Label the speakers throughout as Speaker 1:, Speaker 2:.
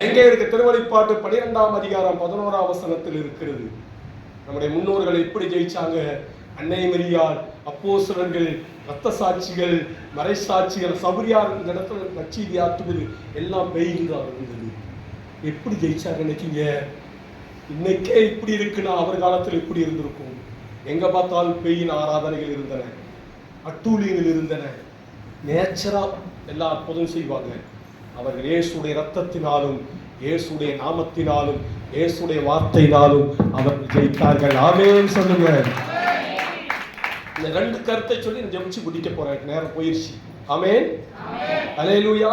Speaker 1: எங்கே இருக்கு? திருவெளிப்பாட்டு 12ஆம் அதிகாரம் 11ஆம் வசனத்தில் இருக்கிறது. நம்முடைய முன்னோர்கள் எப்படி ஜெயிச்சாங்க? அன்னை மரியாள், அப்போஸ்தலர்கள், இரத்த சாட்சிகள், மறை சாட்சிகள், சபரியார் இந்த இடத்துல நற்செய்தி ஆற்றுவது எல்லாம் பெய்கிறார் இருந்தது. எப்படி ஜெயிச்சாங்க நினைக்கீங்க? இன்னைக்கே இப்படி இருக்குன்னா அவர் காலத்தில் இப்படி இருந்திருக்கும். எங்க பார்த்தாலும் பெயின் ஆராதனைகள் இருந்தன, அட்டூழியங்கள் இருந்தன. நேச்சரா எல்லா அற்புதம் செய்வாங்க. அவர்கள் இயேசுடைய இரத்தத்தினாலும் இயேசுடைய நாமத்தினாலும் இயேசுடைய வார்த்தையினாலும் அவர்கள் ஜெயித்தார்கள். ஆமென் சொல்லுங்க. இந்த ரெண்டு கருத்தை சொல்லி நான் ஜெபிச்சு குடிக்க போறேன். நேரம் போயிருச்சு. ஆமென். அல்லேலூயா.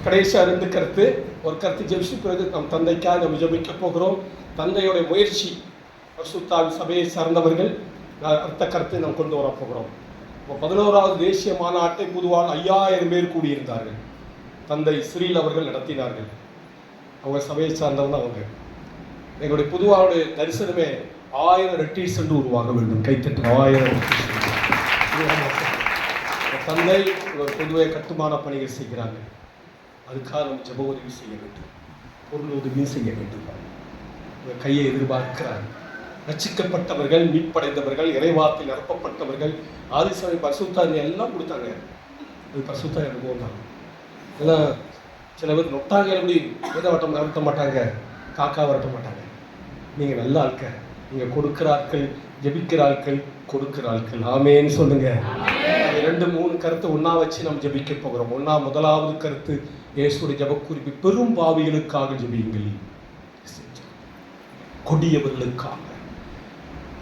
Speaker 1: கடைசியா ரெண்டு கருத்து. ஒரு கருத்து ஜெபிச்சு பிறகு நம் தந்தைக்காக நம்ம ஜெபிக்க போகிறோம். தந்தையோட முயற்சி, பரிசுத்த சபையை சார்ந்தவர்கள் அடுத்த கருத்தை நாம் கொண்டு வர போகிறோம். 11வது தேசிய மாநாட்டை பொதுவாக 5000 பேர் கூடியிருந்தார்கள். தந்தை ஸ்ரீல் அவர்கள் நடத்தினார்கள். அவங்க சபையை சார்ந்தவங்க. அவங்க எங்களுடைய பொதுவாக தரிசனமே 1000 ரெட்டீஸ் என்று உருவாக வேண்டும். கைத்தட்டு 1000 தந்தை ஒரு பொதுவை கட்டுமான பணிகள் செய்கிறாங்க. அதுக்காக நம்ம ஜெப உதவி செய்ய வேண்டும், பொருள் உதவி செய்ய வேண்டும். கையை எதிர்பார்க்கிறார். ரட்சிக்கப்பட்டவர்கள், மீட்படைந்தவர்கள், இறைவார்த்தை நிரப்பப்பட்டவர்கள், ஆதிசபை பரிசுத்தாவி எல்லாம் கொடுத்தாங்க. அது பரிசுத்த அனுபவம் தான். எல்லாம் சில பேர் நொட்டாங்க, எப்படி வேதவட்டம் வரட்ட மாட்டாங்க, காக்கா வரட்ட மாட்டாங்க. நீங்கள் நல்ல ஆட்கள், நீங்கள் கொடுக்கிறார்கள், ஜெபிக்கிறார்கள், கொடுக்கிறார்கள். ஆமேன்னு சொல்லுங்க. 2-3 கருத்து ஒன்றா வச்சு நம்ம ஜெபிக்க போகிறோம். முதலாவது கருத்து இயேசுடைய ஜெபக்குறிப்பு, பெரும் பாவிகளுக்காக ஜெபியுங்கள், கொடியவர்களுக்காக.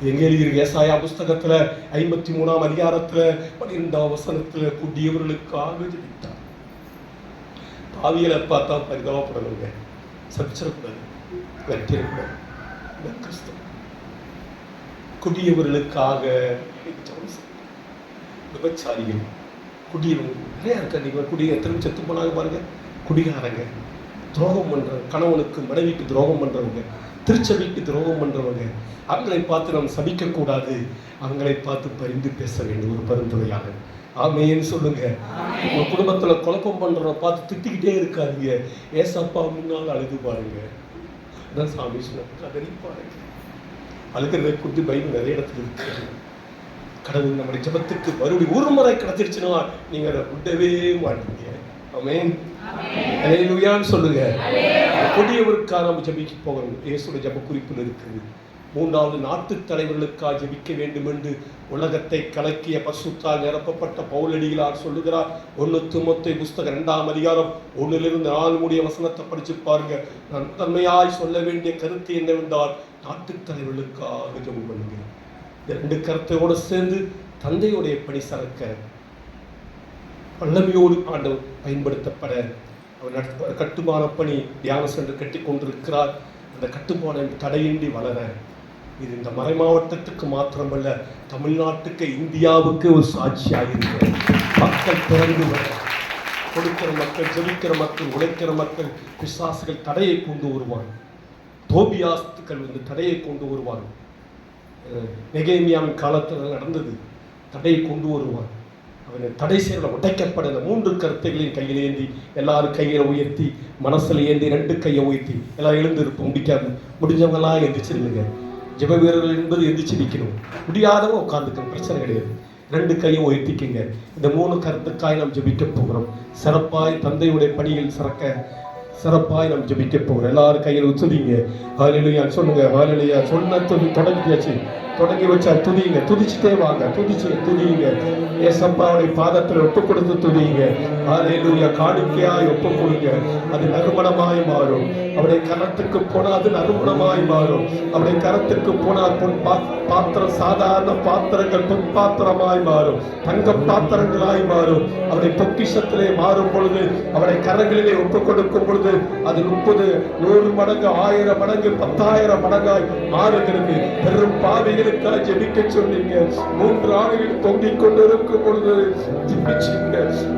Speaker 1: எங்க எழுதியிருக்கு? ஏசாயா புஸ்தகத்துல 53ஆம் அதிகாரத்துல 12ஆம் வசனத்துல கொடியவர்களுக்காக ஜெபித்தார். பாவிகளை பார்த்தா பரிதாபப்படணுங்க, சபிச்சிடக்கூடாது, வெற்றிடக்கூடாது. கொடியவர்களுக்காக விபச்சாரிகள், குடியவங்க நிறையா இருக்க. நீங்கள் குடி எத்தனை செத்து போனாங்க பாருங்க. குடிகாரங்க, துரோகம் பண்றவங்க, கணவனுக்கு மனைவிக்கு துரோகம் பண்றவங்க, திருச்சபைக்கு துரோகம் பண்றவங்க, அவங்களை பார்த்து நாம் சபிக்கக்கூடாது, அவங்களை பார்த்து பரிந்து பேச வேண்டும் ஒரு பரிந்துரையாக. ஆமேன்னு சொல்லுங்க. உங்க குடும்பத்துல குழப்பம் பண்றவரை பார்த்து திட்டிக்கிட்டே இருக்காதீங்க. ஏசப்பா முன்னால் அழுது பாருங்க. அதான் சாமி சொன்ன அதறி பாருங்க. அழுகிறதை குறித்து பைபிள் நிறைய இடத்துல இருக்கு. கடவுள் நம்முடைய ஜெபத்துக்கு மறுபடியும் ஒரு முறை கிடைச்சிருச்சுன்னா நீங்க அதை விடவே மாட்டீங்க. ஆமென். அல்லேலூயான்னு சொல்லுங்க. கொடியவருக்காக நம்ம ஜெபிக்க போகிறோம். இயேசுடைய ஜெப குறிப்பில் இருக்குது. 3வது நாட்டு தலைவர்களுக்காக ஜெபிக்க வேண்டும் என்று உலகத்தை கலக்கிய பரிசுத்தால் நிரப்பப்பட்ட பவுலடிகளார் சொல்லுகிறார். 1 தீமோத்தேயு புஸ்தகம் 2ஆம் அதிகாரம் 1-4 முடிய வசனத்தை படிச்சு பாருங்க. நான் முதன்மையாய் சொல்ல வேண்டிய கருத்து என்னவென்றால், நாட்டு தலைவர்களுக்காக ஜெபம் பண்ணுங்க. இந்த 2 கருத்தையோடு சேர்ந்து தந்தையுடைய பணி சறக்க வல்லமையோடு ஆண்டவர் பயன்படுத்தப்பட அவர் கட்டுமான பணி தியான சென்று கட்டி கொண்டிருக்கிறார். அந்த கட்டுமானம் தடையின்றி வளர இது இந்த மறை மாவட்டத்துக்கு மாத்திரமல்ல, தமிழ்நாட்டுக்கு, இந்தியாவுக்கு ஒரு சாட்சியாக இருக்க மக்கள் திறந்து வர, கொடுக்கிற மக்கள், ஜெபிக்கிற மக்கள், உழைக்கிற மக்கள், பிசாசுகள் தடையை கொண்டு வருவாங்க. தோபியாஸ்துக்கள் தடையை கொண்டு வருவாங்க. நெகேமியாவின் காலத்தில் நடந்தது. தடையை கொண்டு வருவாங்க. அவனை தடை செய்ய உடைக்கப்பட 3 கருத்துகளையும் கையில் ஏந்தி, எல்லாரும் கையை உயர்த்தி, மனசில் ஏந்தி 2 கையை உயர்த்தி எல்லாரும் எழுந்திருப்போம். முடிஞ்சவங்களாம் எந்திரிச்சிருங்க. ஜெப வீரர்கள் என்பது எந்திரிச்சு நிற்கணும். முடியாதவங்க உட்காந்துக்கணும், பிரச்சனை கிடையாது. 2 கையும் உயர்த்திக்குங்க. இந்த 3 கருத்துக்காய் நாம் ஜெபிக்க போகிறோம். சிறப்பாய் தந்தையுடைய பணியில் சிறப்பாய் நாம் ஜெபிக்க போகிறோம். எல்லாரும் கையில் உச்சதிங்க. ஹல்லேலூயா சொல்லுங்க. ஹல்லேலூயா சொன்ன தொடங்கியாச்சு. தொடங்கி வச்சா துதிங்க. துதிச்சுட்டே வாங்க. துதிங்க. ஏசப்பாவுடைய பாதத்தில் ஒப்பு கொடுத்து துதிங்க. ஹல்லேலூயா. காணிக்கையாய் ஒப்பு கொடுங்க. அது நறுமணமாய் மாறும். அவருடைய கரத்துக்கு போனா அது நறுமணமாய் மாறும். அவருடைய கரத்துக்கு போனா பொன் பாத்திரம், சாதாரண பாத்திரங்கள் பொன் பாத்திரமாய் மாறும், தங்க பாத்திரங்களாய் மாறும். அவருடைய பொக்கிஷத்திலே மாறும் பொழுது, அவருடைய கரங்களிலே ஒப்பு கொடுக்கும் பொழுது அது 30, 100 மடங்கு, 1000 மடங்கு, 10,000 மடங்காய் மாறுகிறது. பெரும் பாவிகள் பிள்ளைகளுக்காக ஜெபிக்க சொன்னீங்க. 3 ஆணைகள் தொங்கிக் கொண்டிருக்கும் பொழுது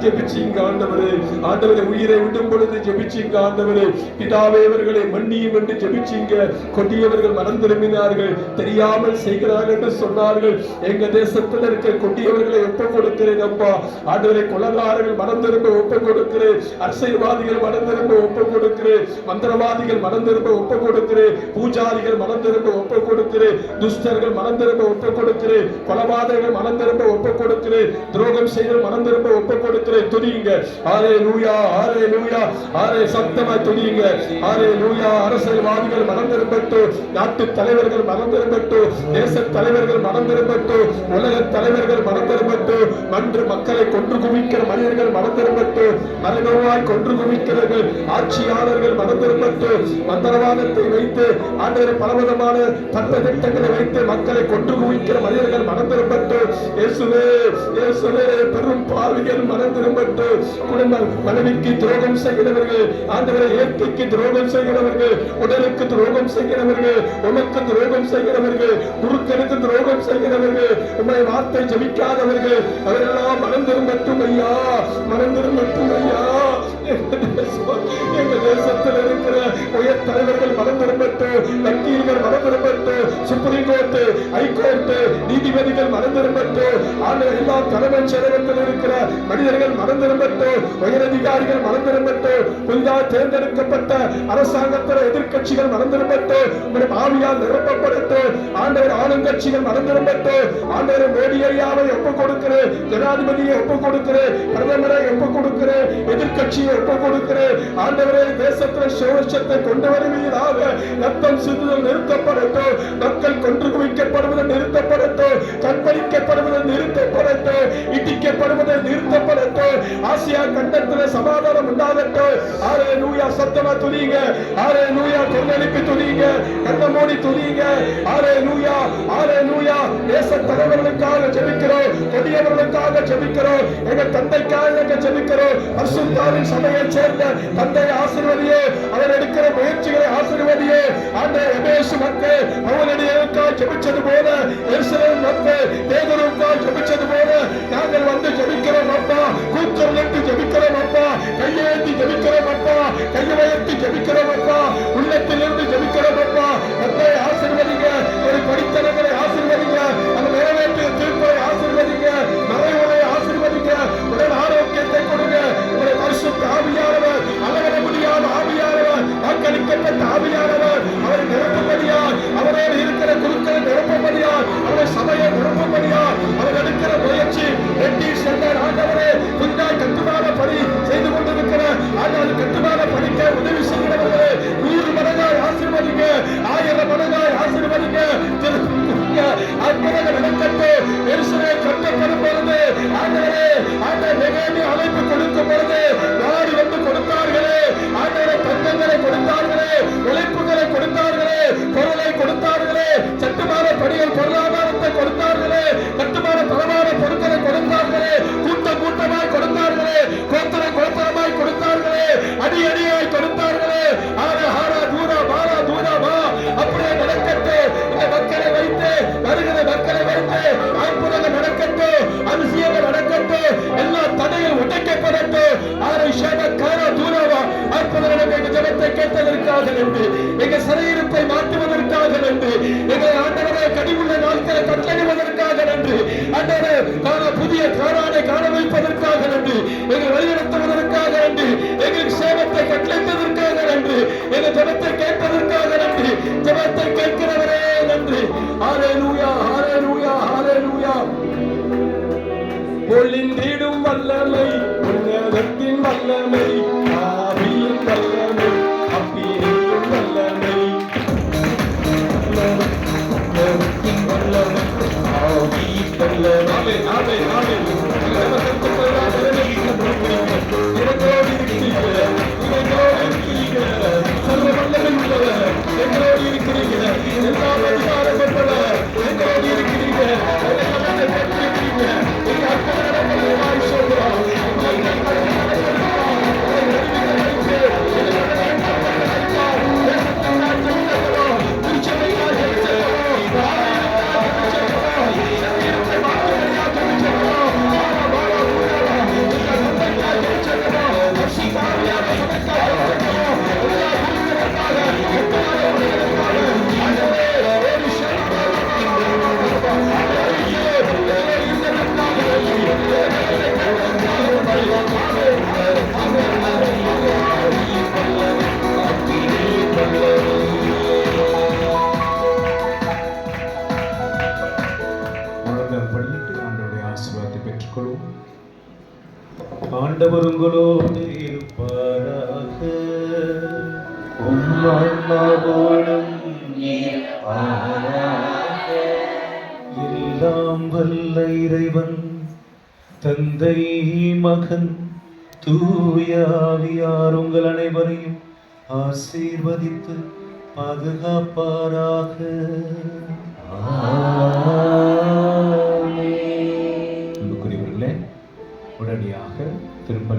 Speaker 1: ஜெபிச்சீங்க ஆண்டவரே. ஆண்டவரே உயிரை விடும் பொழுது ஜெபிச்சீங்க ஆண்டவரே. பிதாவே இவர்களை மன்னியும் என்று ஜெபிச்சீங்க. கொடியவர்கள் மனம் திரும்பினார்கள், தெரியாமல் செய்கிறார்கள் என்று சொன்னார்கள். எங்க தேசத்தில் இருக்க கொடியவர்களை ஒப்புக் கொடுக்கிறேன் அப்பா. ஆண்டவரை கொலைகாரர்கள் மனம் திரும்ப ஒப்புக் கொடுக்கிறேன். அரசியல்வாதிகள் மனம் திரும்ப ஒப்புக் கொடுக்கிறேன். மந்திரவாதிகள் மனம் திரும்ப ஒப்புக் கொடுக்கிறேன். பூஜாரிகள் மனம் திரும்ப ஒப்புக் கொடுக்கிறேன். துஷ்டர்கள் மனம் திரும்ப ஒப்புக் கொடுக்கிறேன். கொலபாதகர்கள் மனம் திரும்ப ஒப்புக் கொடுக்கிறேன். துரோகம் செய்த மனம் திரும்ப ஒப்புக் கொடுக்கிறேன். துதியுங்க. ஹல்லேலூயா, ஹல்லேலூயா, ஹல்லே சத்தமாய் துதியுங்க. ஹல்லேலூயா. அரசியல்வாதிகள் மனம் திரும்பட்டும், நாட்டு தலைவர்கள் மனம் திரும்பட்டும், தேச தலைவர்கள் மனம் திரும்பட்டும், உலக தலைவர்கள் மனம் திரும்பட்டும், மன்று மக்களை கொன்று குவிக்கிற மனிதர்கள் மனம் திரும்பட்டும், மரணமாய் கொன்று குவிக்கிறவர்கள் ஆட்சியாளர்கள் மனம் திரும்பட்டும், மந்திரவாதத்தை வைத்து ஆண்டவரை பலவிதமான தத்த திட்டங்களை வைத்து மக்களை கொன்று குவிக்கிற மனிதர்கள் மனம் திரும்பட்டும். இயேசுவே, இயேசுவே, பெரும் பாவிகள் மனம் திரும்பட்டும். குடும்ப மனைவிக்கு துரோகம் செய்கிறவர்கள், ஆண்டவரை இயற்கைக்கு துரோகம் செய்கிறவர்கள், உடலுக்கு துரோகம் செய்கிறவர்கள், உனக்கு துரோகம் செய்கிறவர்கள், குருக்கனுக்கு துரோகம் செய்கிறவர்கள், உம்மை வார்த்தை ஜபிக்காதவர்கள், அவரெல்லாம் மனம் திரும்பட்டும் ஐயா, மனம் திரும்பட்டும் ஐயா. எங்க தேசத்தில் இருக்கிற உயர் தலைவர்கள் மனம் திரும்பட்டும், வக்கீல்கள் மனம் திரும்பட்டும், சுப்ரீம் கோர்ட்டு, ஹைகோர்ட்டு நீதிபதிகள் மனம் திரும்பட்டும், எல்லா தலைமைச் செயலகத்தில் இருக்கிற மனிதர்கள் மனம் திரும்பட்டும், உயரதிகாரிகள் மனம் திரும்பட்டும், புதிதாக தேர்ந்தெடுக்கப்பட்ட அரசாங்கத்தில் எதிர்கட்சிகள் மனம் திரும்பட்டும், ஆவியால் நிரப்பப்படட்டும். ஆண்டவர் ஆளுங்கட்சிகள் மனம் திரும்பட்டும். ஆண்டவர் மோடி ஐயாவை ஒப்புக் கொடுக்கிறேன், ஜனாதிபதியை ஒப்புக் கொடுக்கிறேன், பிரதமரை ஒப்புக் கொடுக்கிறேன், எதிர்கட்சியை ஒப்புக் கொடுக்கிறேன். ஆண்டவரே தேசத்தில் சுவிசேஷத்தை கொண்டு வருவீராக. ரத்தம் சிந்துதல் நிறுத்தப்படட்டும், மக்கள் கொன்று குவிக்கப்படுவது நிறுத்தப்படட்டும், கற்பழிக்கப்படுவது நிறுத்தப்படட்டும், இடிக்கப்படுவது நிறுத்தப்படட்டும். ஆசியா கண்டத்தில் சமாதானம் உண்டாகட்டும். ஹல்லேலூயா. சத்தமா துதிங்க. ஹல்லேலூயா. கொந்தளிப்பு துதிங்க, கண்ணமூடி துதிங்க. ஹல்லேலூயா, ஹல்லேலூயா. தேச தலைவர்களுக்காக ஜெபிக்கிறோம், கொடியவர்களுக்காக ஜெபிக்கிறோம், எங்க தந்தைக்காக ஜெபிக்கிறோம். பரிசுத்தாவின் சபையைச் சேர்ந்த தந்தை ஆசீர்வதியே, அவர் எடுக்கிற முயற்சிகளை ஆசீர்வதியே. ஆண்டவரே எபேசு மக்கள் அவனுடையக்காக ஜெபிச்சது போல, எருசலேம் மக்கள் தேவனுக்காக ஜெபிச்சது போல நாங்கள் வந்து ஜெபிக்கிறோம் அப்பா. கூச்சம் நட்டு ஜெபிக்கிறோம் அப்பா, கையேந்தி ஜெபிக்கிறோம் அப்பா, கையெழுத்தி ஜெபிக்கிறோம் அப்பா, உள்ளத்திலிருந்து ஜெபிக்கிறோம் அப்பா. தந்தை ஆசீர்வதிங்க, ஒரு படித்தனங்களை ஆசீர்வதிங்க, அந்த நிறைவேற்றிய தீர்ப்பை ஆசீர்வதிங்க, மறைவுரை ஆசீர்வதிங்க, உடல் ஆரோக்கியத்தை கொடுங்க. ஒரு பரிசுத்த ஆவியானவர், அளவிட முடியாத ஆவியானவர், வாக்களிக்கப்பட்ட ஆவியானவர், அவரை நிரப்பும்படியார், அவரோடு இருக்கிற குருக்களை நிரப்பும்படியார், அவருடைய சபையை நிரப்பும்படியார், அவர் எடுக்கிற முயற்சி வெட்டி சென்றார். ஆண்டவரே புதிதாய் கட்டுமான பணி செய்து கொண்டிருக்கிற ஆனால் கட்டுமான பணிக்க உதவி செய்கிறவர்களே 100 மடங்காய் ஆசீர்வதிங்க, 1000 மடங்காய் ஆசீர்வதிங்க. அற்புதங்கள் நடக்கட்டு. எருசலேம் கட்டப்படும் பொழுது ஆண்டவரே, ஆண்டவரே அழைப்பு கொடுக்கும் பொழுது நாடி வந்து கொடுத்தார்களே, ஆண்டவரே தங்கங்களை கொடுத்தார்களே, உழைப்புகளை கொடுத்தார்களே, பொருளை கொடுத்தார்களே, சட்டுமான பணிகள் பொருளாதாரத்தை கொடுத்தார்களே, கட்டுமான தரமான பொருட்களை கொடுத்தார்களே, கூட்டம் கூட்டமாய் கொடுத்தார்களே, கோத்தரை கோத்தரமாய் கொடுத்தார்களே, அடி அடியாய் கொடுத்தார்களே. ஆரா ஆரா தூரா பாரா தூரா பா. அப்படியே நடக்கட்டு. இந்த மக்களை வைத்து, வருகிற மக்களை வைத்து அற்புதங்கள் நடக்கட்டு, அதிசயங்கள் நடக்கட்டு, எல்லா தடைகள் உடைக்கப்படட்டு. ஆரை ஷேபக்காரா தூராவா. அற்புதங்கள் எங்கள் ஜெபத்தை கேட்டதற்காக நன்றி, எங்கள் சிறையிருப்பை மாற்றுவதற்காக நன்றி, எங்கள் ஆண்டவரை கடிவுள்ள நாட்களை கட்டளைவதற்காக நன்றி, ஆண்டவரே புதிய காரானை காண வைப்பதற்காக நன்றி, எங்கள் வழிநடத்துவதற்காக நன்றி, எங்களுக்கு சேவத்தை கட்டளைத்ததற்காக நன்றி, எங்கள் ஜெபத்தை கேட்பதற்காக நன்றி, ஜெபத்தை கேட்கிறவரே நன்றி. ஹல்லேலூயா, ஹல்லேலூயா, ஹல்லேலூயா. பொழிந்திடும் வல்லமை, உன்னதத்தின் வல்லமை, ஆவியின் வல்லமை, அப்பியின் வல்லமை, உன்னதத்தின் வல்லமை, ஆவியின் வல்லமை. ஆமென், ஆமென், ஆமென். எங்களோடு இருக்கிறீர்கள், எங்களோடு இருக்கிறீர்கள், சர்வ வல்லமை உள்ளவர், எங்களோடு இருக்கிறீர்கள், எல்லாம் அதிகாரம் பெற்றவர், எங்களோடு இருக்கிறீர்கள், எங்கள் அற்புத நடப்பதை சொல்கிறார்.
Speaker 2: பெற்றுக்கொள்வோம். ஆண்டவர் உங்களோடு இருப்பாராக.
Speaker 3: உம்மாவோடும் இருப்பாராக.
Speaker 2: எல்லாம் வல்ல இறைவன் தந்தை மகன் தூய ஆவியார் உங்கள் அனைவரையும் ஆசீர்வதித்து பாதுகாப்பாராக.
Speaker 3: ஆமென்.
Speaker 2: அன்புக்குரியவர்களே, உடனடியாக திருப்பலி